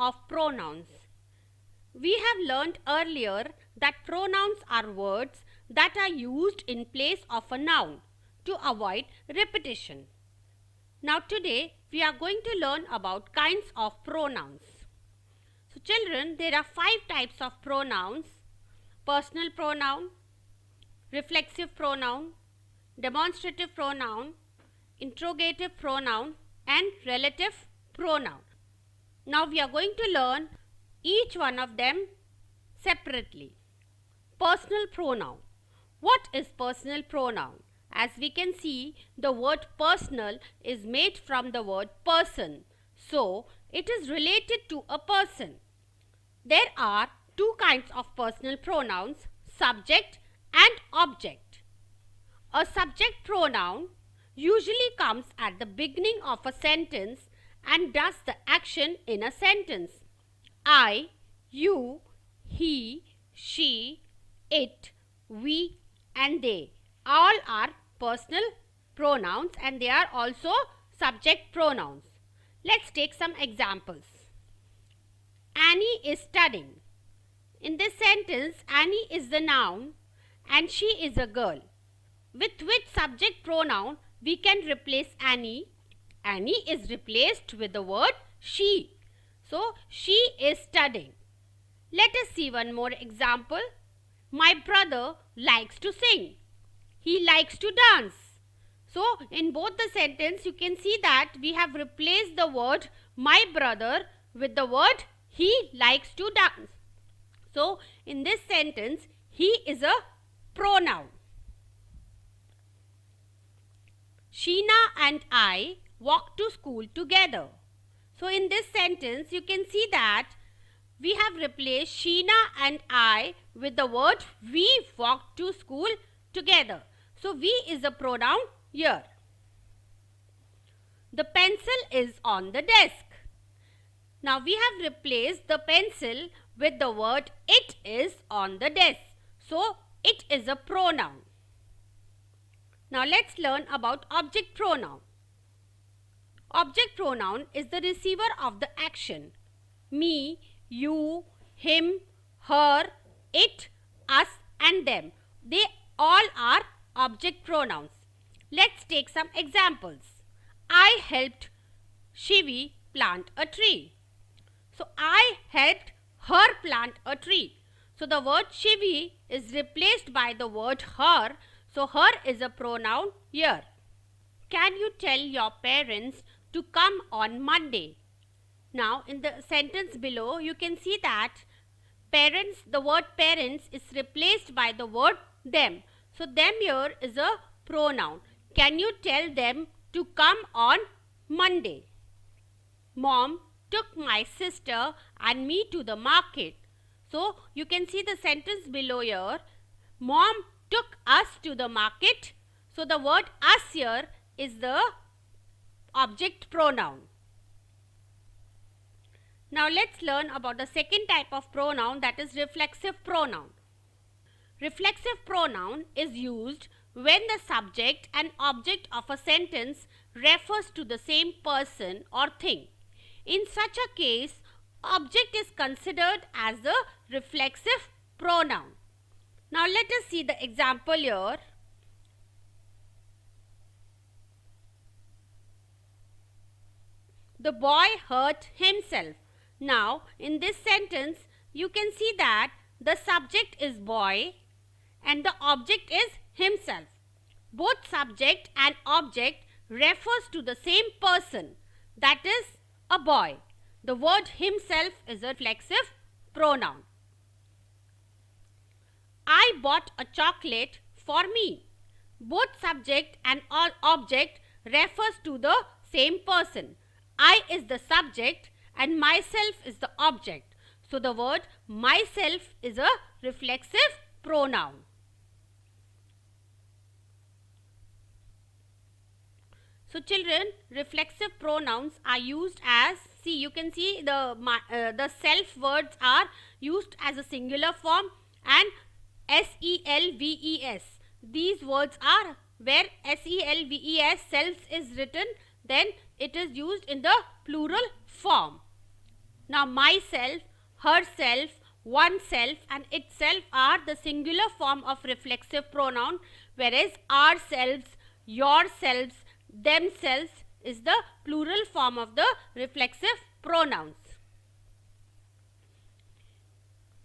of pronouns. We have learnt earlier that pronouns are words that are used in place of a noun to avoid repetition. Now today we are going to learn about kinds of pronouns. So children, there are 5 types of pronouns: personal pronoun, reflexive pronoun, demonstrative pronoun, interrogative pronoun and relative pronoun. Now we are going to learn each one of them separately. Personal pronoun. What is personal pronoun? As we can see, the word personal is made from the word person. So, it is related to a person. There are 2 kinds of personal pronouns, subject and object. A subject pronoun usually comes at the beginning of a sentence and does the action in a sentence. I, you, he, she, it, we and they all are personal pronouns and they are also subject pronouns. Let's take some examples. Annie is studying. In this sentence, Annie is the noun and she is a girl. With which subject pronoun we can replace Annie? Annie is replaced with the word she. So, she is studying. Let us see one more example. My brother likes to sing. He likes to dance. So, in both the sentence you can see that we have replaced the word my brother with the word he likes to dance. So, in this sentence he is a pronoun. Sheena and I walk to school together. So, in this sentence you can see that we have replaced Sheena and I with the word we walked to school together. So, we is a pronoun here. The pencil is on the desk. Now, we have replaced the pencil with the word it is on the desk. So, it is a pronoun. Now, let's learn about object pronoun. Object pronoun is the receiver of the action. Me, you, him, her, it, us and them. They all are object pronouns. Let's take some examples. I helped Shivi plant a tree. So, I helped her plant a tree. So, the word Shivi is replaced by the word her. So, her is a pronoun here. Can you tell your parents to come on Monday? Now, in the sentence below, you can see that parents, the word parents is replaced by the word them. So, them here is a pronoun. Can you tell them to come on Monday? Mom took my sister and me to the market. So, you can see the sentence below here. Mom took us to the market. So, the word us here is the object pronoun. Now, let's learn about the second type of pronoun, that is reflexive pronoun. Reflexive pronoun is used when the subject and object of a sentence refers to the same person or thing. In such a case, object is considered as the reflexive pronoun. Now, let us see the example here. The boy hurt himself. Now, in this sentence, you can see that the subject is boy and the object is himself. Both subject and object refers to the same person, that is a boy. The word himself is a reflexive pronoun. I bought a chocolate for me. Both subject and object refers to the same person. I is the subject and myself is the object. So, the word myself is a reflexive pronoun. So, children, reflexive pronouns are used as, see, you can see the self words are used as a singular form and selves. These words are where selves, selves is written, then it is used in the plural form. Now myself, herself, oneself and itself are the singular form of reflexive pronoun, whereas ourselves, yourselves, themselves is the plural form of the reflexive pronouns.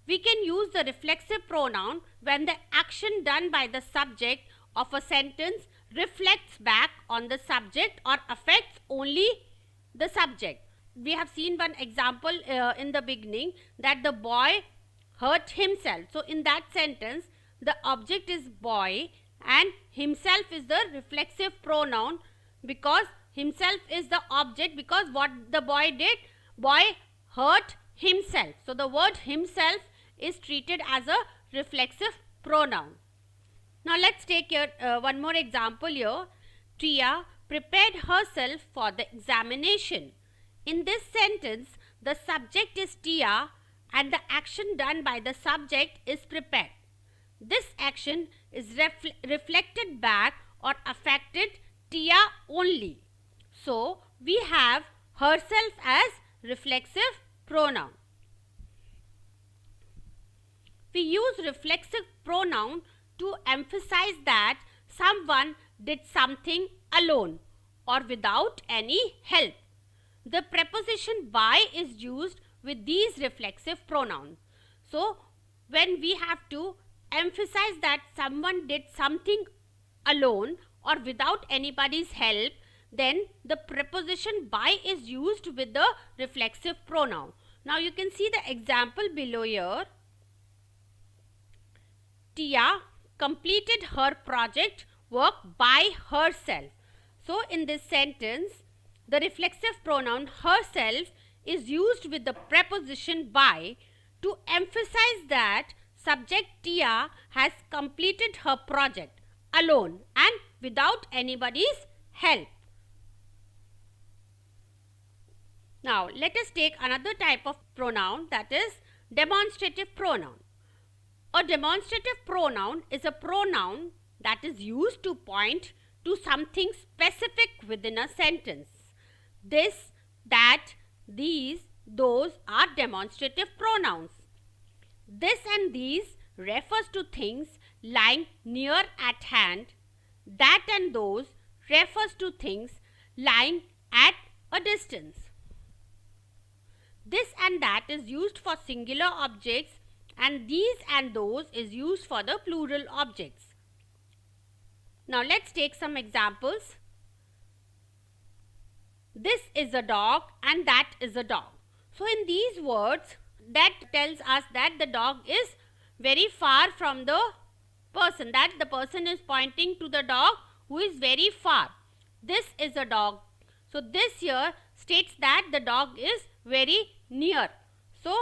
We can use the reflexive pronoun when the action done by the subject of a sentence reflects back on the subject or affects only the subject. We have seen one example in the beginning, that the boy hurt himself. So in that sentence, the object is boy and himself is the reflexive pronoun, because himself is the object, because what the boy did, boy hurt himself. So the word himself is treated as a reflexive pronoun. Now let's take here one more example here. Tia prepared herself for the examination. In this sentence, the subject is Tia and the action done by the subject is prepared. This action is reflected back or affected Tia only. So we have herself as reflexive pronoun. We use reflexive pronoun to emphasize that someone did something alone or without any help. The preposition by is used with these reflexive pronouns. So when we have to emphasize that someone did something alone or without anybody's help, then the preposition by is used with the reflexive pronoun. Now you can see the example below here. Tia completed her project work by herself. So in this sentence, the reflexive pronoun herself is used with the preposition by to emphasize that subject Tia has completed her project alone and without anybody's help. Now let us take another type of pronoun, that is demonstrative pronoun. A demonstrative pronoun is a pronoun that is used to point to something specific within a sentence. This, that, these, those are demonstrative pronouns. This and these refers to things lying near at hand. That and those refers to things lying at a distance. This and that is used for singular objects, and these and those is used for the plural objects. Now let's take some examples. This is a dog and that is a dog. So in these words, that tells us that the dog is very far from the person, that the person is pointing to the dog who is very far. This is a dog. So this here states that the dog is very near. So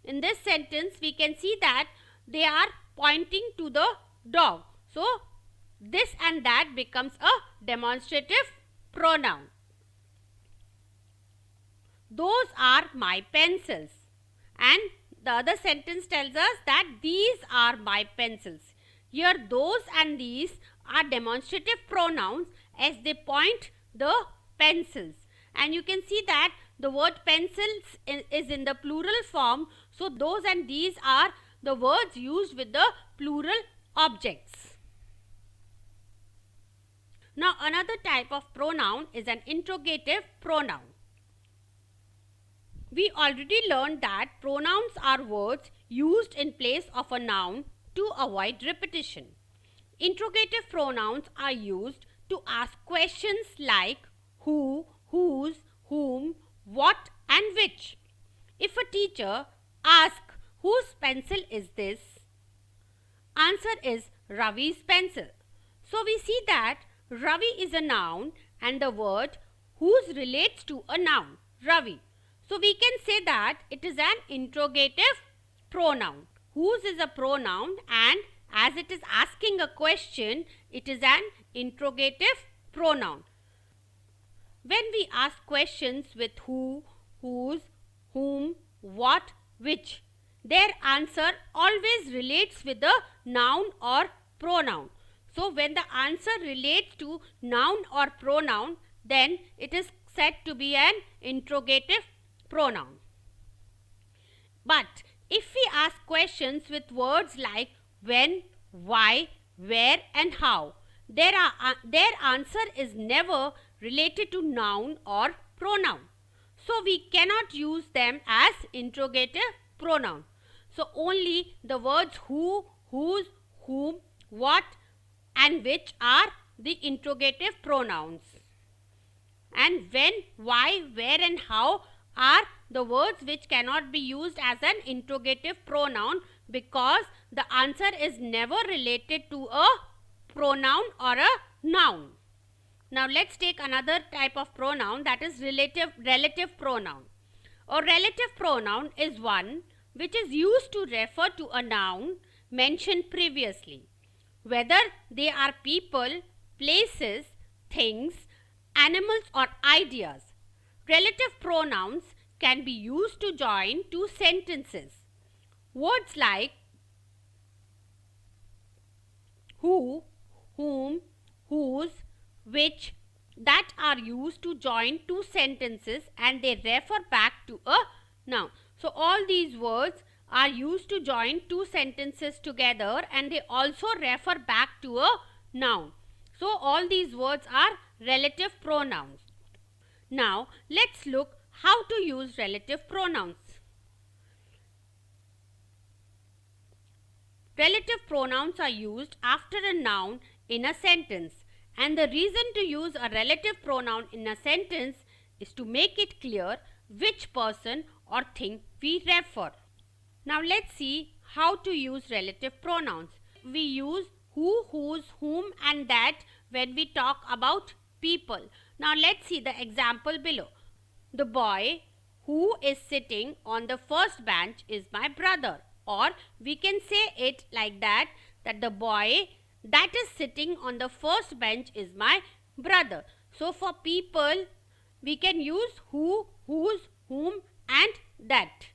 in this sentence, we can see that they are pointing to the dog. So this and that becomes a demonstrative pronoun. Those are my pencils. And the other sentence tells us that these are my pencils. Here those and these are demonstrative pronouns as they point the pencils. And you can see that the word pencils is in the plural form. So those and these are the words used with the plural objects. Now another type of pronoun is an interrogative pronoun. We already learned that pronouns are words used in place of a noun to avoid repetition. Interrogative pronouns are used to ask questions like who, whose, whom, what and which. If a teacher asks whose pencil is this, answer is Ravi's pencil. So we see that Ravi is a noun and the word whose relates to a noun, Ravi. So we can say that it is an interrogative pronoun. Whose is a pronoun, and as it is asking a question, it is an interrogative pronoun. When we ask questions with who, whose, whom, what, which, their answer always relates with the noun or pronoun. So when the answer relates to noun or pronoun, then it is said to be an interrogative pronoun. But if we ask questions with words like when, why, where and how, their answer is never related to noun or pronoun. So we cannot use them as interrogative pronoun. So only the words who, whose, whom, what and which are the interrogative pronouns. And when, why, where and how are the words which cannot be used as an interrogative pronoun because the answer is never related to a pronoun or a noun. Now let's take another type of pronoun, that is relative pronoun. A relative pronoun is one which is used to refer to a noun mentioned previously, whether they are people, places, things, animals or ideas. Relative pronouns can be used to join two sentences. Words like who, whom, whose, which, that are used to join two sentences and they refer back to a noun. So all these words are used to join two sentences together and they also refer back to a noun. So all these words are relative pronouns. Now let's look how to use relative pronouns. Relative pronouns are used after a noun in a sentence, and the reason to use a relative pronoun in a sentence is to make it clear which person or thing we refer. Now let's see how to use relative pronouns. We use who, whose, whom and that when we talk about people. Now let's see the example below. The boy who is sitting on the first bench is my brother. Or we can say it like that the boy that is sitting on the first bench is my brother. So for people we can use who, whose, whom and that.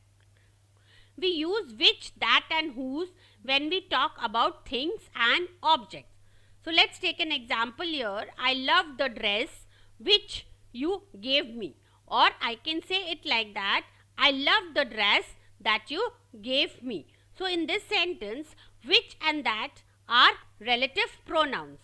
We use which, that and whose when we talk about things and objects. So let's take an example here. I love the dress which you gave me. Or I can say it like that, I love the dress that you gave me. So in this sentence, which and that are relative pronouns.